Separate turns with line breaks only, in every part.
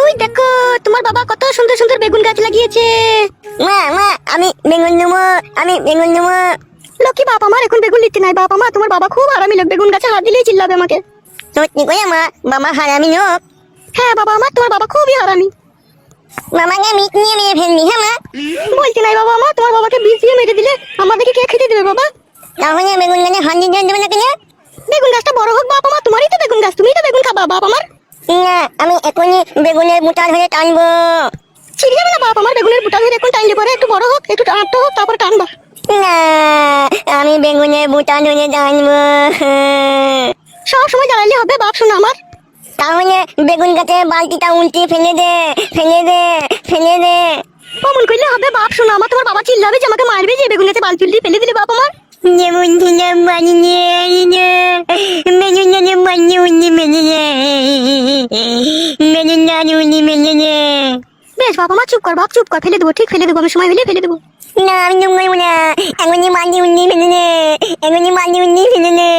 ওই দেখো তোমার বাবা কত সুন্দর সুন্দর বেগুন গাছ লাগিয়েছে।
মা মা আমি বেগুন নেবো, আমি বেগুন নেবো।
লক্ষ্মী বাপ আমার এখন বেগুন নিতে নাই। বাপ আমার তোমার বাবা খুব আরামি লোক, বেগুন গাছে হাত দিলেই চিল্লাবে আমাকে।
সত্যি করে মা, বাবা হারামি লোক?
হ্যাঁ বাবা আমার তোমার বাবা খুবই হারামি।
মামাকে মিট নিয়ে মেরে ফেলবি? হ্যাঁ মা।
বলছি নাই বাবা আমার তোমার বাবাকে বিষ দিয়ে মেরে দিলে আমাদেরকে কে খেতে দেবে বাবা?
তাহলে বেগুন গাছে হাত দিতে দেবে না কেন?
বেগুন গাছটা বড় হোক বাপ আমার, তোমারই তো বেগুন গাছ, তুমিই তো বেগুন খাবা বাপ আমার।
না, আমি এখনই বেগুনের বুটা ধরে টানবো।
ছিড়ে যাবে না বাপ আমার, বেগুনের বুটা ধরে এখন টাইলে পরে একটু বড় হোক, একটু টানতে হোক, তারপর টানবা।
না, আমি বেগুনের বুটা ধরে টানবো।
সব সময় জ্বালালে হবে বাপ শোনা আমার।
তাহলে বেগুন গাছে বালতিটা উল্টে ফেলে দে, ফেলে দে, ফেলে দে।
অমন করলে হবে বাপ শোনা আমার, তোমার বাবা চিল্লাবে যে আমাকে মারবে যে বেগুন গাছে বালতি উল্টে ফেলে দিলে বাপ আমার।
যেমন দিলাম বানিয়ে বেগুন গাছে বানিয়ে উল্টে ফেলে দে, বেগুন গাছে উল্টে ফেলে দে।
বেশ বাপ আমার চুপ কর বাপ, চুপ কর, ফেলে দেবো, ঠিক ফেলে দেবো, আমি সময় হলে ফেলে দেবো।
না, আমি চুপ করবো না, এখনই বালতি উল্টে ফেলে দে, এখনই বালতি উল্টে ফেলে দে।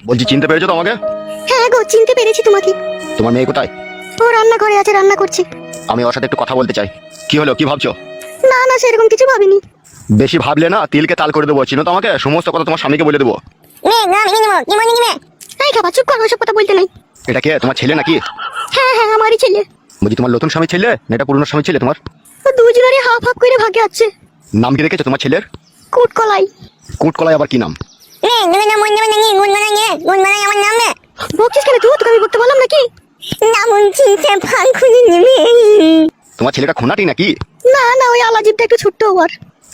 বলছি চিনতে পেরেছো তো আমাকে?
হ্যাঁ গো চিনতে পেরেছি তোমাকে।
তোমার মেয়ে কোথায়?
ও রান্নাঘরে আছে, রান্না করছে।
আমি ওর সাথে একটু কথা বলতে চাই। কি হলো, কি ভাবছো?
না না সেরকম কিছু ভাবিনি।
বেশি ভাবলে না তিলকে তাল করে দেবো। চিনো তো আমাকে, সমস্ত কথা তোমার স্বামীকে বলে দেবো।
মেয়ে না, আমি নেবো, কি মনে নিবে?
এই খাবা চুপ কর, ওইসব কথা বলতে নাই।
এটা কে, তোমার ছেলে নাকি?
হ্যাঁ হ্যাঁ আমারই ছেলে।
বলছি তোমার নতুন স্বামী ছেলে না এটা পুরনো স্বামী ছেলে তোমার?
ও দুজনেরই হাফ হাফ করে ভাগে আছে।
নাম কি রেখেছো তোমার ছেলের?
কুটকলাই।
কুটকলাই আবার কি নাম?
মেয়ে তুমি না মন যাবে নাকি? গুণ মানাই নে, গুণ মানাই আমার নাম নে।
বকছিস কেন তুই? তোকে আমি বকতে বললাম নাকি?
না বলছি সে ফাল খুঁজে নেবে।
তোমার ছেলেটা খুনাটি নাকি?
না না ওই আলাজিবটা একটু ছোট্ট ওর।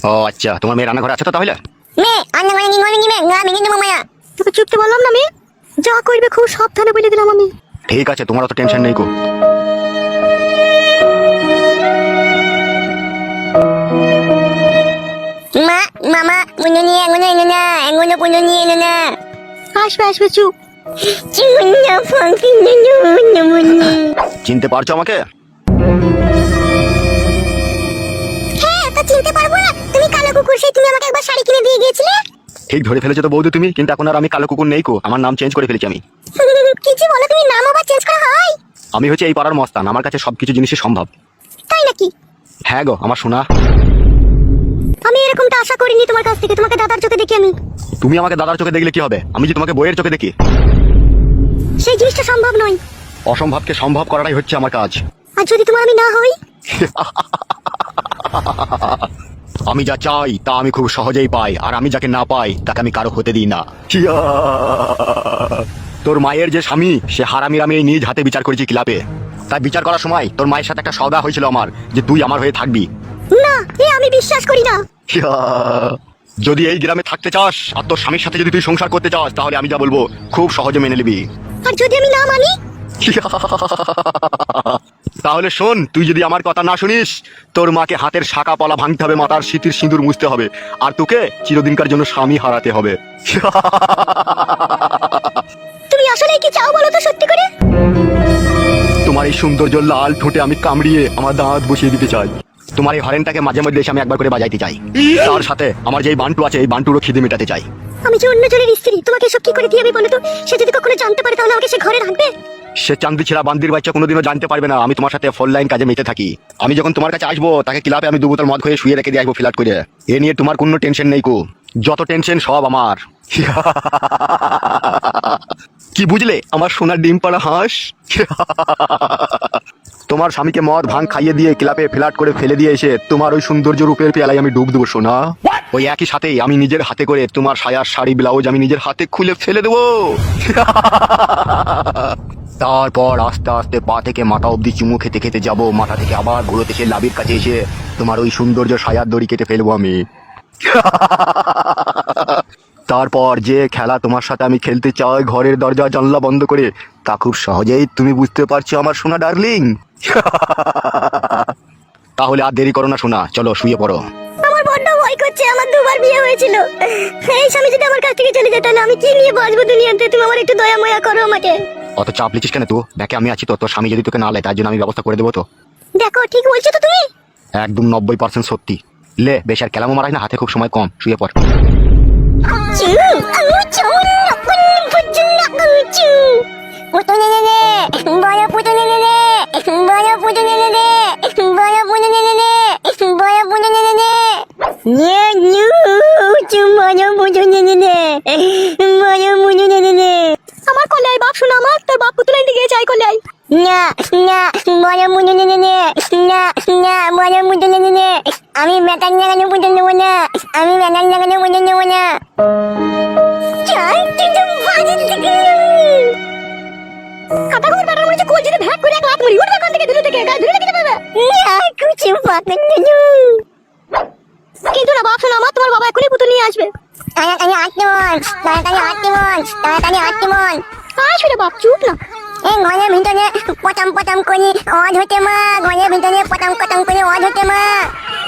ও আচ্ছা, তোমার মেয়ে রান্নাঘরে আছে তো তাহলে?
মেয়ে আন্না করে কি করে নিবে? না আমি কিন্তু মায়া।
তোকে চুপতে বললাম না মেয়ে, যা করবে খুব সাবধানে বলে দিলাম আমি।
ঠিক আছে, তোমার অত টেনশন নেই গো।
মা মামা পুনো নিয়ে এগোনো এলো না, এগোনো পুনো নিয়ে এলো না।
আসবে আসবে চুপ।
চিন্না ফাঁকি
চিনতে পারছো আমাকে?
হ্যাঁ তা চিনতে পারবো না? তুমি কালো কুকুর, সেই তুমি আমাকে একবার শাড়ি কিনে দিয়ে গিয়েছিলে।
ঠিক ধরে ফেলেছো তো বৌদি তুমি, কিন্তু এখন আর আমি কালো কুকুর নেই গো, আমার নাম চেঞ্জ করে ফেলেছি আমি।
কিছু বলো, তুমি নাম আবার চেঞ্জ করা হয়?
আমি হচ্ছে এই পাড়ার মস্তান, আমার কাছে সবকিছু জিনিসই সম্ভব।
তাই নাকি?
হ্যাঁ গো আমার সোনা।
আমি এরকমটা আশা করিনি তোমার কাছ থেকে, তোমাকে দাদার চোখে দেখি আমি।
তুমি আমাকে দাদার চোখে দেখলে কি হবে, আমি যে তোমাকে বইয়ের চোখে দেখি।
সেই জিনিসটা সম্ভব নয়।
অসম্ভবকে সম্ভব করাটাই হচ্ছে আমার কাজ।
আর যদি তোমার আমি না হই?
আমি যা চাই তা আমি খুব সহজেই পাই, আর আমি যাকে না পাই তাকে আমি কারো হতে দিই না। তোর মায়ের যে স্বামী সে হারামির আমি এই নিজ হাতে বিচার করেছি ক্লাবে। তাই বিচার করার সময় তোর মায়ের সাথে একটা সওদা হয়েছিল আমার, যে তুই আমার হয়ে থাকবি।
না এ আমি বিশ্বাস করি না।
যদি এই গ্রামে থাকতে চাস আর তোর স্বামীর সাথে যদি তুই সংসার করতে চাস, তাহলে আমি যা বলবো খুব সহজে মেনে নিবি।
আর যদি আমি না মানি?
তাহলে শোন, তুই যদি আমার কথা না শুনিস, তোর মাকে হাতের শাখা পলা ভাঙতে হবে, মাথার সিঁথির সিঁদুর মুছতে হবে, আর তোকে চিরদিনকার জন্য স্বামী হারাতে হবে।
তুমি আসলে কি চাও বলো তো সত্যি করে?
তোমার এই সৌন্দর্য লাল ঠোঁটে আমি কামড়িয়ে আমার দাঁত বসিয়ে দিতে চাই। তোমার এই হরেনটাকে মাঝে মধ্যে এসে আমি একবার করে বাজাইতে চাই। তার সাথে আমার যে বান্টু আছে এই বান্টুরও খিদে মেটাতে চাই।
আমি যে অন্য জনের স্ত্রী, তোমাকে সব কি করে দিয়ে আমি বলো তো? সে যদি কখনো জানতে পারে তাহলে আমাকে সে ঘরে রাখবে?
সে চান্দি ছেড়া বান্দির বাচ্চা কোনোদিনও জানতে পারবে না আমি তোমার সাথে ফোন লাইন কাজে মেতে থাকি। আমি যখন তোমার কাছে আসবো তাকে ক্লাবে আমি 2 বোতল মদ খেয়ে শুয়ে রেখে দিয়ে আসবো ফ্ল্যাট করে। এ নিয়ে তোমার কোনো টেনশন নেই কো, যত টেনশন সব আমার। কি বুঝলে আমার সোনার ডিম পাড়া হাঁস? তোমার স্বামীকে মদ ভাঙ খাইয়ে দিয়ে ক্লাবে ফ্ল্যাট করে ফেলে দিয়ে এসে তোমার ওই সৌন্দর্য রূপের পেয়ালায় আমি ডুব দেবো সোনা। ওই একই সাথেই আমি নিজের হাতে করে তোমার সায়ার শাড়ি ব্লাউজ আমি নিজের হাতে খুলে ফেলে দেবো। তারপর আস্তে আস্তে পা থেকে মাথা অব্দি চুমু খেতে খেতে যাবো, মাথা থেকে আবার ঘুরোতে এসে লাভির কাছে এসে তোমার ওই সৌন্দর্য সায়ার দড়ি কেটে ফেলবো আমি। তারপর যে খেলা তোমার সাথে আমি খেলতে চাই ঘরের দরজা জানলা বন্ধ করে, তা খুব সহজেই তুমি বুঝতে পারছো আমার সোনা ডার্লিং। তাহলে আর দেরি করো না সোনা, চলো শুয়ে পড়ো।
আমার বড্ড ভয় করছে, আমার 2বার বিয়ে হয়েছিল। এই স্বামী যদি আমার কাছ থেকে চলে যেত না আমি কি নিয়ে বাঁচবো দুনিয়াতে? তুমি আমার একটু দয়া ময়া করো আমাকে।
অত চাপ লিখিস কেন? তো দেখে আমি আছি তো, তোর স্বামী যদি তোকে না লেয় তার জন্য আমি ব্যবস্থা করে দেবো তো।
দেখো ঠিক বলছো তো তুমি?
একদম 90% সত্যি। লে বেশ আর কেলামো মারাই না, হাতে খুব সময় কম, শুয়ে পড়।
পুতুনে নে, বড় পুতুনে নে নু চুমানো বুঝু নে নে নে মানো বুঝু নে নে নে
আমার কোলে আয় বাপ শোনা আমার তোর বাপ পুতুল আনতে গিয়েছে আয় কোলে আয়
না না মানো বুঝু নে নে নে না না মানো বুঝু নে নে নে আমি মেটান লাগানো বুঝু নেব না আমি মেটান লাগানো বুঝু নেব না
চাই কিন্তু বাজে থেকে কাটা করে বেটার মনে হচ্ছে কোল যদি ভ্যাক করে এক লাত মারি উঠবে কান থেকে দূরে থেকে গায়ে ধরে রেখে দেবে
না কুচি পাতে নু
কিন্তু না বাপ শোনা আমার তোমার বাবা এখনই পুতুল নিয়ে আসবে
তাড়াতাড়ি আটমন
আসবে বাপ চুপ না
এই ঘরের ভিতরে পটাম করে অজ হতে মা ঘরের ভিতরে পটাম করে অজ হতে মা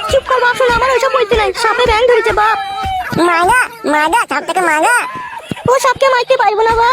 চুপ কর বাপ শোনা আমার ওইসব বলতে নাই সাপে ব্যাং ধরেছে বাপ
মাগা সাপ থেকে মাগা
ও সাপকে মারতে পারবো না বাপ